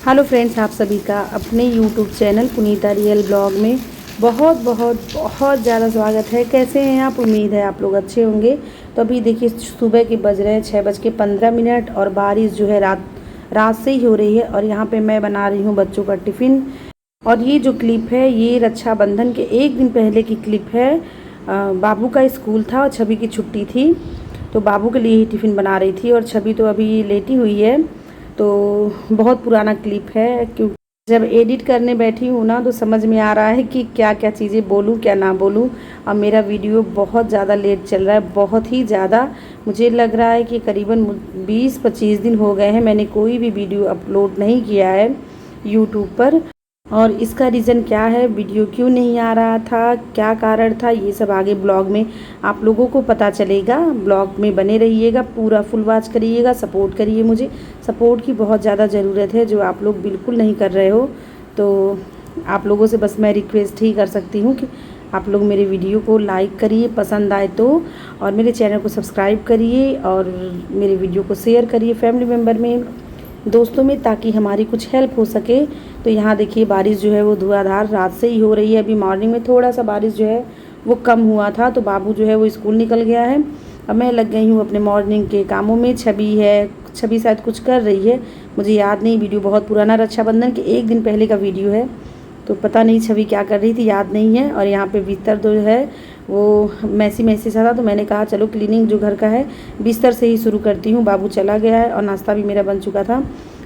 Hello friends, आप सभी का अपने यूट्यूब चैनल पुनीता रियल ब्लॉग में बहुत बहुत बहुत ज़्यादा स्वागत है। कैसे हैं आप? उम्मीद है आप लोग अच्छे होंगे। तो अभी देखिए सुबह के बज रहे हैं 6:15 और बारिश जो है रात से ही हो रही है। और यहाँ पे मैं बना रही हूँ बच्चों का टिफ़िन। और ये जो क्लिप है ये रक्षाबंधन के एक दिन पहले की क्लिप है। बाबू का स्कूल था और छवि की छुट्टी थी, तो बाबू के लिए ही टिफ़िन बना रही थी। और छवि तो अभी लेटी हुई है, तो बहुत पुराना क्लिप है। क्योंकि जब एडिट करने बैठी हूँ ना तो समझ में आ रहा है कि क्या क्या चीज़ें बोलूँ क्या ना बोलूँ। और मेरा वीडियो बहुत ज़्यादा लेट चल रहा है, बहुत ही ज़्यादा। मुझे लग रहा है कि करीबन 20-25 दिन हो गए हैं मैंने कोई भी वीडियो अपलोड नहीं किया है यूट्यूब पर। और इसका रीज़न क्या है, वीडियो क्यों नहीं आ रहा था, क्या कारण था, ये सब आगे ब्लॉग में आप लोगों को पता चलेगा। ब्लॉग में बने रहिएगा, पूरा फुल वॉच करिएगा, सपोर्ट करिए। मुझे सपोर्ट की बहुत ज़्यादा ज़रूरत है, जो आप लोग बिल्कुल नहीं कर रहे हो। तो आप लोगों से बस मैं रिक्वेस्ट ही कर सकती हूँ कि आप लोग मेरे वीडियो को लाइक करिए पसंद आए तो, और मेरे चैनल को सब्सक्राइब करिए और मेरे वीडियो को शेयर करिए फैमिली मेम्बर में, दोस्तों में, ताकि हमारी कुछ हेल्प हो सके। तो यहाँ देखिए बारिश जो है वो धुआंधार रात से ही हो रही है। अभी मॉर्निंग में थोड़ा सा बारिश जो है वो कम हुआ था, तो बाबू जो है वो स्कूल निकल गया है। अब मैं लग गई हूँ अपने मॉर्निंग के कामों में। छवि शायद कुछ कर रही है, मुझे याद नहीं। वीडियो बहुत पुराना रक्षाबंधन के एक दिन पहले का वीडियो है, तो पता नहीं छवि क्या कर रही थी, याद नहीं है। और यहाँ पे बिस्तर जो है वो मैसी सा था, तो मैंने कहा चलो क्लीनिंग जो घर का है बिस्तर से ही शुरू करती हूँ। बाबू चला गया है और नाश्ता भी मेरा बन चुका था,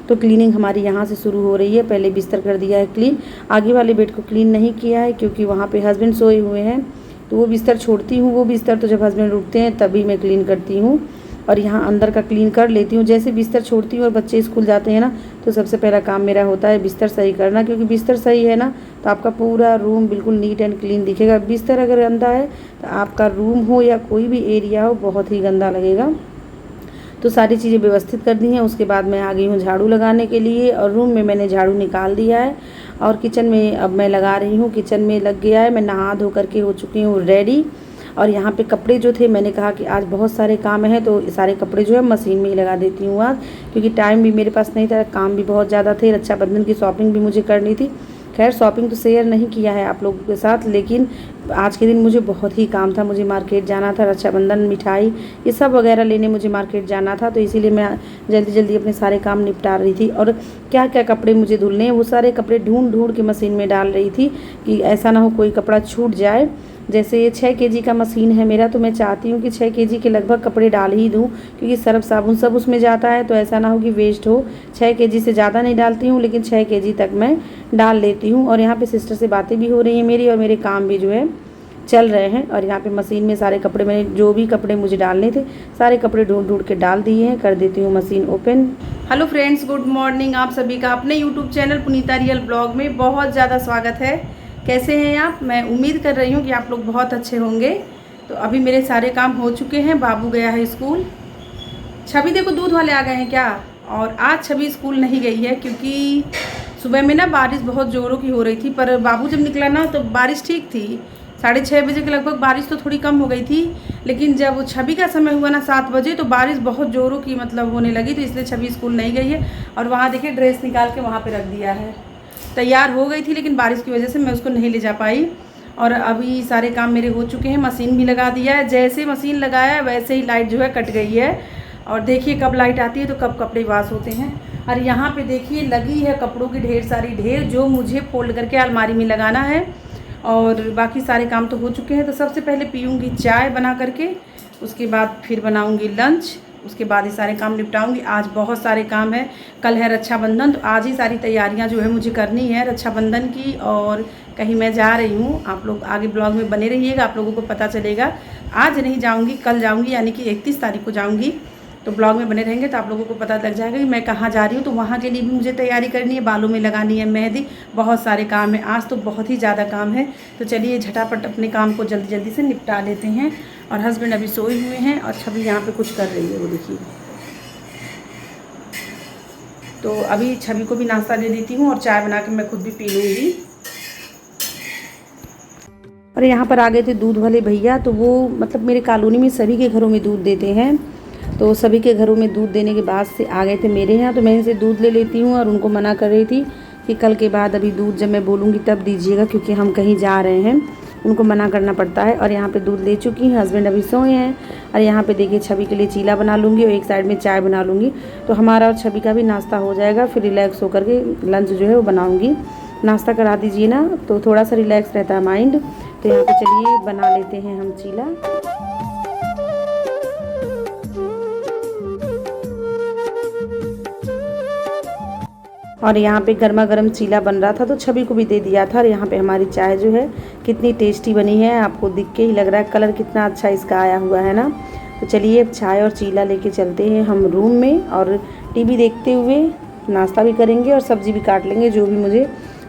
तो क्लीनिंग हमारी यहाँ से शुरू हो रही है। पहले बिस्तर कर दिया है क्लीन, आगे वाले बेड को क्लीन नहीं किया है क्योंकि वहाँ पे हस्बैंड सोए हुए हैं, तो वो बिस्तर छोड़ती हूँ। वो बिस्तर तो जब हस्बैंड उठते हैं तभी मैं क्लीन करती हूँ। और यहाँ अंदर का क्लीन कर लेती हूँ। जैसे बिस्तर छोड़ती हूँ और बच्चे स्कूल जाते हैं ना, तो सबसे पहला काम मेरा होता है बिस्तर सही करना, क्योंकि बिस्तर सही है ना तो आपका पूरा रूम बिल्कुल नीट एंड क्लीन दिखेगा। बिस्तर अगर गंदा है तो आपका रूम हो या कोई भी एरिया हो बहुत ही गंदा लगेगा। तो सारी चीज़ें व्यवस्थित कर दी हैं। उसके बाद मैं आ गई हूँ झाड़ू लगाने के लिए, और रूम में मैंने झाड़ू निकाल दिया है। और किचन में अब मैं लगा रही हूँ, किचन में लग गया है। मैं नहा धो करके हो चुकी हूँ रेडी। और यहाँ पे कपड़े जो थे, मैंने कहा कि आज बहुत सारे काम हैं तो सारे कपड़े जो है मशीन में ही लगा देती हूँ आज, क्योंकि टाइम भी मेरे पास नहीं था, काम भी बहुत ज़्यादा थे। रक्षाबंधन की शॉपिंग भी मुझे करनी थी। खैर शॉपिंग तो शेयर नहीं किया है आप लोगों के साथ, लेकिन आज के दिन मुझे बहुत ही काम था। मुझे मार्केट जाना था, रक्षाबंधन मिठाई ये सब वगैरह लेने मुझे मार्केट जाना था, तो इसीलिए मैं जल्दी जल्दी अपने सारे काम निपटा रही थी। और क्या क्या कपड़े मुझे धुलने हैं वो सारे कपड़े ढूंढ ढूंढ के मशीन में डाल रही थी कि ऐसा ना हो कोई कपड़ा छूट जाए। जैसे ये 6 केजी का मशीन है मेरा, तो मैं चाहती हूँ कि 6 केजी के लगभग कपड़े डाल ही दूँ, क्योंकि सर्फ साबुन सब उसमें जाता है, तो ऐसा ना हो कि वेस्ट हो। 6 केजी से ज़्यादा नहीं डालती हूँ, लेकिन 6 केजी तक मैं डाल लेती हूँ। और यहाँ पे सिस्टर से बातें भी हो रही हैं मेरी, और मेरे काम भी जो है चल रहे हैं। और यहाँ पे मशीन में सारे कपड़े, मैंने जो भी कपड़े मुझे डालने थे सारे कपड़े ढूंढ ढूंढ के डाल दिए हैं। कर देती हूँ machine open. Hello friends, good morning. आप सभी का अपने यूट्यूब चैनल पुनीता रियल ब्लॉग में बहुत ज़्यादा स्वागत है। कैसे हैं आप? मैं उम्मीद कर रही हूँ कि आप लोग बहुत अच्छे होंगे। तो अभी मेरे सारे काम हो चुके हैं, बाबू गया है स्कूल। छवि देखो दूध वाले आ गए हैं क्या। और आज छवि स्कूल नहीं गई है क्योंकि सुबह में ना बारिश बहुत ज़ोरों की हो रही थी, पर बाबू जब निकला ना तो बारिश ठीक थी। 6:30 बजे के लगभग बारिश तो थोड़ी कम हो गई थी, लेकिन जब छवि का समय हुआ ना 7 बजे तो बारिश बहुत ज़ोरों की मतलब होने लगी, तो इसलिए छवि स्कूल नहीं गई है। और वहाँ देखिए ड्रेस निकाल के वहाँ पे रख दिया है। तैयार हो गई थी लेकिन बारिश की वजह से मैं उसको नहीं ले जा पाई। और अभी सारे काम मेरे हो चुके हैं, मशीन भी लगा दिया है। जैसे मशीन लगाया है वैसे ही लाइट जो है कट गई है। और देखिए कब लाइट आती है तो कब कपड़े वॉश होते हैं। और यहाँ पे देखिए लगी है कपड़ों की ढेर सारी ढेर, जो मुझे फोल्ड करके अलमारी में लगाना है। और बाकी सारे काम तो हो चुके हैं। तो सबसे पहले पीऊँगी चाय बना करके, उसके बाद फिर बनाऊँगी लंच, उसके बाद ही सारे काम निपटाऊंगी। आज बहुत सारे काम हैं, कल है रक्षाबंधन, तो आज ही सारी तैयारियां जो है मुझे करनी है रक्षाबंधन की। और कहीं मैं जा रही हूँ, आप लोग आगे ब्लॉग में बने रहिएगा, आप लोगों को पता चलेगा। आज नहीं जाऊँगी, कल जाऊँगी, यानी कि 31 तारीख को जाऊँगी। तो ब्लॉग में बने रहेंगे तो आप लोगों को पता लग जाएगा कि मैं कहाँ जा रही हूँ। तो वहाँ के लिए भी मुझे तैयारी करनी है, बालों में लगानी है मेहंदी, बहुत सारे काम है। आज तो बहुत ही ज़्यादा काम है। तो चलिए झटापट अपने काम को जल्दी जल्दी से निपटा लेते हैं। और हस्बैंड अभी सोए हुए हैं और छवि यहाँ पे कुछ कर रही है, वो देखिए। तो अभी छवि को भी नाश्ता दे देती हूँ और चाय बना के मैं खुद भी पी लूँगी। और यहाँ पर आ गए थे दूध वाले भैया, तो वो मतलब मेरे कॉलोनी में सभी के घरों में दूध देते हैं। तो सभी के घरों में दूध देने के बाद से आ गए थे मेरे यहाँ, तो मैं इनसे दूध ले लेती हूँ और उनको मना कर रही थी कि कल के बाद अभी दूध जब मैं बोलूँगी तब दीजिएगा, क्योंकि हम कहीं जा रहे हैं, उनको मना करना पड़ता है। और यहाँ पे दूध ले चुकी हैं, हस्बैंड अभी सोए हैं। और यहाँ पे देखिए छवि के लिए चीला बना लूँगी और एक साइड में चाय बना लूँगी, तो हमारा और छवि का भी नाश्ता हो जाएगा। फिर रिलैक्स होकर के लंच जो है वो बनाऊँगी। नाश्ता करा दीजिए ना, तो थोड़ा सा रिलैक्स रहता है माइंड। तो यहाँ पे चलिए बना लेते हैं हम चीला। और यहाँ पे गर्मा गर्म चीला बन रहा था तो छवि को भी दे दिया था। और यहाँ पे हमारी चाय जो है कितनी टेस्टी बनी है, आपको दिख के ही लग रहा है, कलर कितना अच्छा इसका आया हुआ है ना। तो चलिए अब चाय और चीला लेके चलते हैं हम रूम में, और टीवी देखते हुए नाश्ता भी करेंगे और सब्ज़ी भी काट लेंगे जो भी मुझे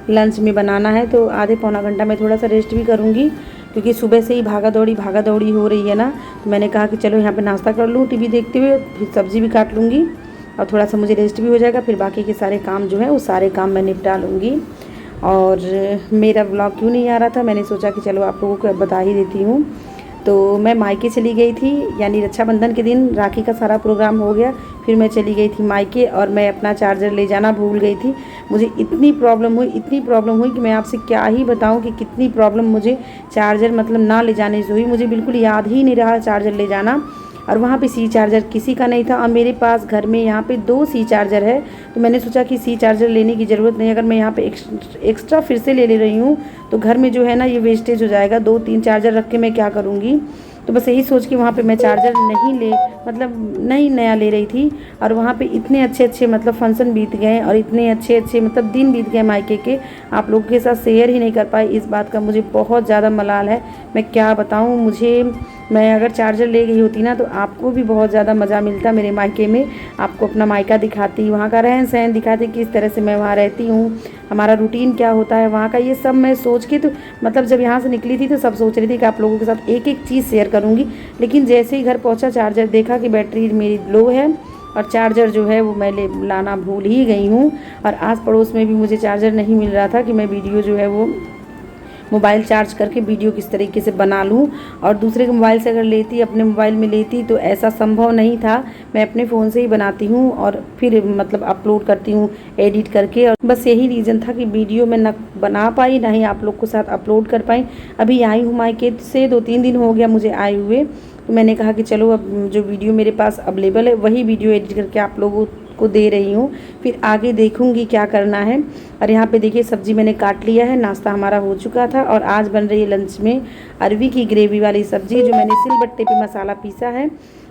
लंच में बनाना है। तो आधे पौना घंटा में थोड़ा सा रेस्ट भी करूँगी, क्योंकि सुबह से ही भागा दौड़ी हो रही है ना। तो मैंने कहा कि चलो यहाँ पे नाश्ता कर लूँ टीवी देखते हुए, फिर सब्ज़ी भी काट लूँगी और थोड़ा सा मुझे रेस्ट भी हो जाएगा। फिर बाकी के सारे काम जो है वो सारे काम मैं निपटा लूँगी। और मेरा ब्लॉग क्यों नहीं आ रहा था, मैंने सोचा कि चलो आप लोगों को बता ही देती हूँ। तो मैं मायके चली गई थी, यानी रक्षाबंधन के दिन राखी का सारा प्रोग्राम हो गया, फिर मैं चली गई थी मायके और मैं अपना चार्जर ले जाना भूल गई थी। मुझे इतनी प्रॉब्लम हुई कि मैं आपसे क्या ही बताऊं कि कितनी प्रॉब्लम मुझे चार्जर मतलब ना ले जाने से हुई। मुझे बिल्कुल याद ही नहीं रहा चार्जर ले जाना, और वहाँ पे सी चार्जर किसी का नहीं था। और मेरे पास घर में यहाँ पे 2 सी चार्जर है, तो मैंने सोचा कि सी चार्जर लेने की ज़रूरत नहीं, अगर मैं यहाँ पे एक्स्ट्रा फिर से ले रही हूँ तो घर में जो है ना ये वेस्टेज हो जाएगा। 2-3 चार्जर रख के मैं क्या करूँगी। तो बस यही सोच के वहाँ पे मैं चार्जर नहीं नया ले रही थी। और वहाँ पे इतने अच्छे मतलब फंक्शन बीत गए और इतने अच्छे मतलब दिन बीत गए मायके के, आप लोगों के साथ शेयर ही नहीं कर पाई। इस बात का मुझे बहुत ज़्यादा मलाल है, मैं क्या बताऊँ। मैं अगर चार्जर ले गई होती ना तो आपको भी बहुत ज़्यादा मज़ा मिलता मेरे मायके में, आपको अपना मायका दिखाती, वहाँ का रहन सहन दिखाती, किस तरह से मैं वहाँ रहती हूँ, हमारा रूटीन क्या होता है वहाँ का, ये सब मैं सोच के तो मतलब जब यहाँ से निकली थी तो सब सोच रही थी कि आप लोगों के साथ एक एक चीज़ शेयर करूँगी। लेकिन जैसे ही घर पहुँचा, चार्जर देखा कि बैटरी मेरी लो है और चार्जर जो है वो मैं लाना भूल ही गई हूँ। और आस पड़ोस में भी मुझे चार्जर नहीं मिल रहा था कि मैं वीडियो जो है वो मोबाइल चार्ज करके वीडियो किस तरीके से बना लूँ। और दूसरे के मोबाइल से अगर लेती, अपने मोबाइल में लेती तो ऐसा संभव नहीं था। मैं अपने फ़ोन से ही बनाती हूँ और फिर मतलब अपलोड करती हूँ एडिट करके। और बस यही रीज़न था कि वीडियो में ना बना पाई, ना ही आप लोग के साथ अपलोड कर पाई। अभी आई हूँ मायके से, 2-3 दिन हो गया मुझे आए हुए, तो मैंने कहा कि चलो अब जो वीडियो मेरे पास अवेलेबल है वही वीडियो एडिट करके आप लोगों को दे रही हूँ, फिर आगे देखूँगी क्या करना है। और यहाँ पे देखिए सब्ज़ी मैंने काट लिया है, नाश्ता हमारा हो चुका था। और आज बन रही है लंच में अरवी की ग्रेवी वाली सब्ज़ी, जो मैंने सिलबट्टे पे मसाला पीसा है।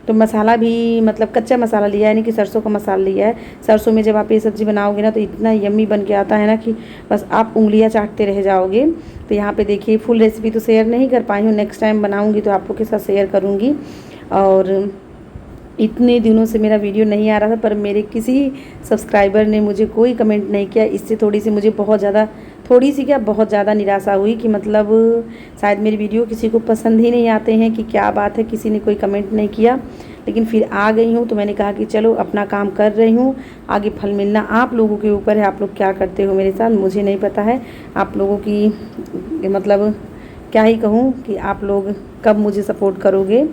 तो मसाला भी मतलब कच्चा मसाला लिया है, यानी कि सरसों का मसाला लिया है। सरसों में जब आप ये सब्ज़ी बनाओगे ना तो इतना यम्मी बन के आता है ना कि बस आप उंगलियां चाटते रह जाओगे। तो यहाँ पे देखिए फुल रेसिपी तो शेयर नहीं कर पाई हूँ, नेक्स्ट टाइम बनाऊँगी तो आप लोग के साथ शेयर करूँगी। और इतने दिनों से मेरा वीडियो नहीं आ रहा था, पर मेरे किसी सब्सक्राइबर ने मुझे कोई कमेंट नहीं किया। इससे थोड़ी सी मुझे बहुत ज़्यादा निराशा हुई कि मतलब शायद मेरी वीडियो किसी को पसंद ही नहीं आते हैं कि क्या बात है, किसी ने कोई कमेंट नहीं किया। लेकिन फिर आ गई हूँ तो मैंने कहा कि चलो अपना काम कर रही हूँ, आगे फल मिलना आप लोगों के ऊपर है। आप लोग क्या करते हो मेरे साथ मुझे नहीं पता है। आप लोगों की मतलब क्या ही कहूँ कि आप लोग कब मुझे सपोर्ट करोगे।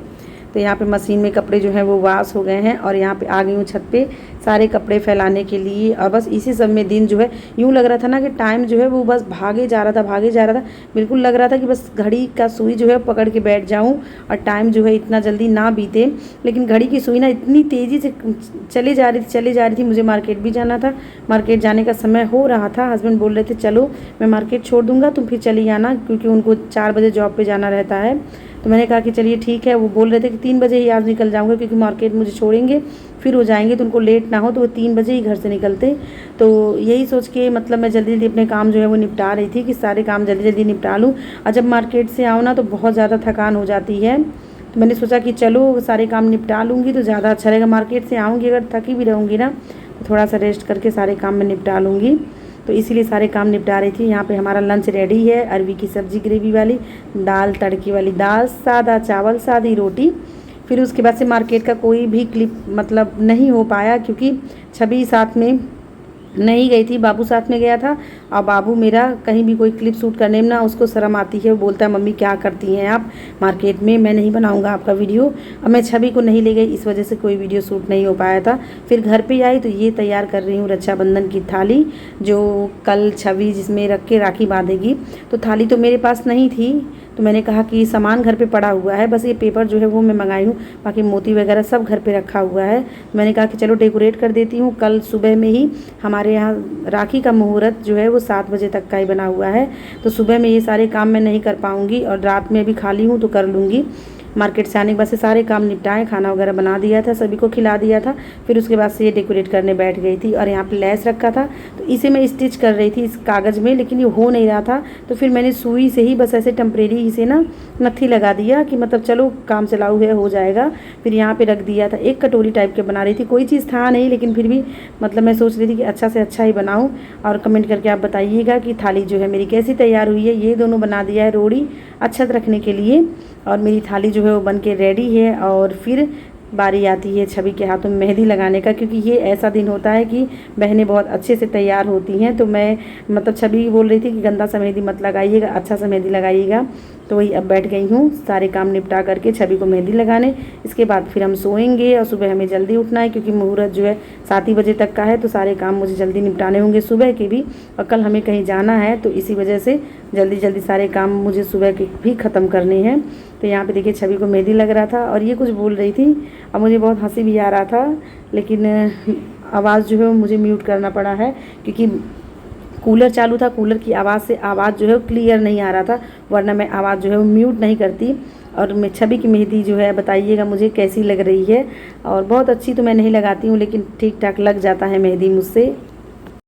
तो यहाँ पे मशीन में कपड़े जो हैं वो वॉश हो गए हैं और यहाँ पे आ गई हूँ छत पे सारे कपड़े फैलाने के लिए। और बस इसी सब में दिन जो है यूँ लग रहा था ना कि टाइम जो है वो बस भागे जा रहा था। बिल्कुल लग रहा था कि बस घड़ी का सुई जो है पकड़ के बैठ जाऊँ और टाइम जो है इतना जल्दी ना बीते। लेकिन घड़ी की सुई ना इतनी तेज़ी से चली जा रही थी। मुझे मार्केट भी जाना था, मार्केट जाने का समय हो रहा था। हस्बैंड बोल रहे थे चलो मैं मार्केट छोड़ दूँगा, तुम फिर चली आना, क्योंकि उनको 4 बजे जॉब पर जाना रहता है। तो मैंने कहा कि चलिए ठीक है। वो बोल रहे थे कि 3 बजे ही आज निकल जाऊँगा, क्योंकि मार्केट मुझे छोड़ेंगे फिर हो जाएंगे तो उनको लेट ना हो, तो वो 3 बजे ही घर से निकलते। तो यही सोच के मतलब मैं जल्दी अपने काम जो है वो निपटा रही थी कि सारे काम जल्दी निपटा लूँ। और जब मार्केट से आऊँ ना तो बहुत ज़्यादा थकान हो जाती है। तो मैंने सोचा कि चलो सारे काम निपटा लूँगी तो ज़्यादा अच्छा रहेगा। मार्केट से आऊँगी अगर थकी भी रहूँगी ना तो थोड़ा सा रेस्ट करके सारे काम मैं निपटा लूँगी। तो इसीलिए सारे काम निपटा रही थी। यहाँ पे हमारा लंच रेडी है, अरवी की सब्ज़ी ग्रेवी वाली, दाल तड़की वाली दाल, सादा चावल, सादी रोटी। फिर उसके बाद से मार्केट का कोई भी क्लिप मतलब नहीं हो पाया, क्योंकि छवि साथ में नहीं गई थी, बाबू साथ में गया था। और बाबू मेरा कहीं भी कोई क्लिप शूट करने में ना उसको शर्म आती है, वो बोलता है मम्मी क्या करती हैं आप मार्केट में, मैं नहीं बनाऊंगा आपका वीडियो। और मैं छवि को नहीं ले गई, इस वजह से कोई वीडियो शूट नहीं हो पाया था। फिर घर पे आई तो ये तैयार कर रही हूँ रक्षाबंधन की थाली, जो कल छवि जिसमें रख के राखी बांधेगी। तो थाली तो मेरे पास नहीं थी, तो मैंने कहा कि सामान घर पे पड़ा हुआ है, बस ये पेपर जो है वो मैं मंगाई हूँ, बाकी मोती वगैरह सब घर पे रखा हुआ है। मैंने कहा कि चलो डेकोरेट कर देती हूँ। कल सुबह में ही हमारे यहाँ राखी का मुहूर्त जो है वो 7 बजे तक का ही बना हुआ है, तो सुबह में ये सारे काम मैं नहीं कर पाऊँगी, और रात में भी खाली हूँ तो कर लूँगी। मार्केट से आने के बाद से सारे काम निपटाए, खाना वगैरह बना दिया था, सभी को खिला दिया था। फिर उसके बाद से ये डेकोरेट करने बैठ गई थी। और यहाँ पे लेस रखा था, तो इसे मैं स्टिच कर रही थी इस कागज़ में, लेकिन ये हो नहीं रहा था। तो फिर मैंने सुई से ही बस ऐसे टेम्परेरी इसे ना नत्थी लगा दिया कि मतलब चलो काम चलाऊ है, हो जाएगा। फिर यहाँ पे रख दिया था, एक कटोरी टाइप के बना रही थी, कोई चीज़ था नहीं, लेकिन फिर भी मतलब मैं सोच रही थी कि अच्छा से अच्छा ही बनाऊँ। और कमेंट करके आप बताइएगा कि थाली जो है मेरी कैसी तैयार हुई है। ये दोनों बना दिया है रोड़ी अक्षत रखने के लिए, और मेरी थाली जो है वो बन के रेडी है। और फिर बारी आती है छवि के हाथों में मेहंदी लगाने का, क्योंकि ये ऐसा दिन होता है कि बहनें बहुत अच्छे से तैयार होती हैं। तो मैं मतलब छवि बोल रही थी कि गंदा सा मेहंदी मत लगाइएगा, अच्छा सा मेहंदी लगाइएगा। तो वही अब बैठ गई हूँ सारे काम निपटा करके छवि को मेहंदी लगाने। इसके बाद फिर हम सोएंगे, और सुबह हमें जल्दी उठना है क्योंकि मुहूर्त जो है 7 ही बजे तक का है, तो सारे काम मुझे जल्दी निपटाने होंगे सुबह के भी। और कल हमें कहीं जाना है, तो इसी वजह से जल्दी जल्दी सारे काम मुझे सुबह के भी ख़त्म करने हैं। तो यहाँ पे देखिए छवि को मेहंदी लग रहा था, और ये कुछ बोल रही थी, और मुझे बहुत हंसी भी आ रहा था, लेकिन आवाज़ जो है वो मुझे म्यूट करना पड़ा है क्योंकि कूलर चालू था। कूलर की आवाज़ से आवाज़ जो है वो क्लियर नहीं आ रहा था, वरना मैं आवाज़ जो है वो म्यूट नहीं करती। और मैं छवि की मेहंदी जो है बताइएगा मुझे कैसी लग रही है। और बहुत अच्छी तो मैं नहीं लगाती हूँ, लेकिन ठीक ठाक लग जाता है मेहंदी मुझसे।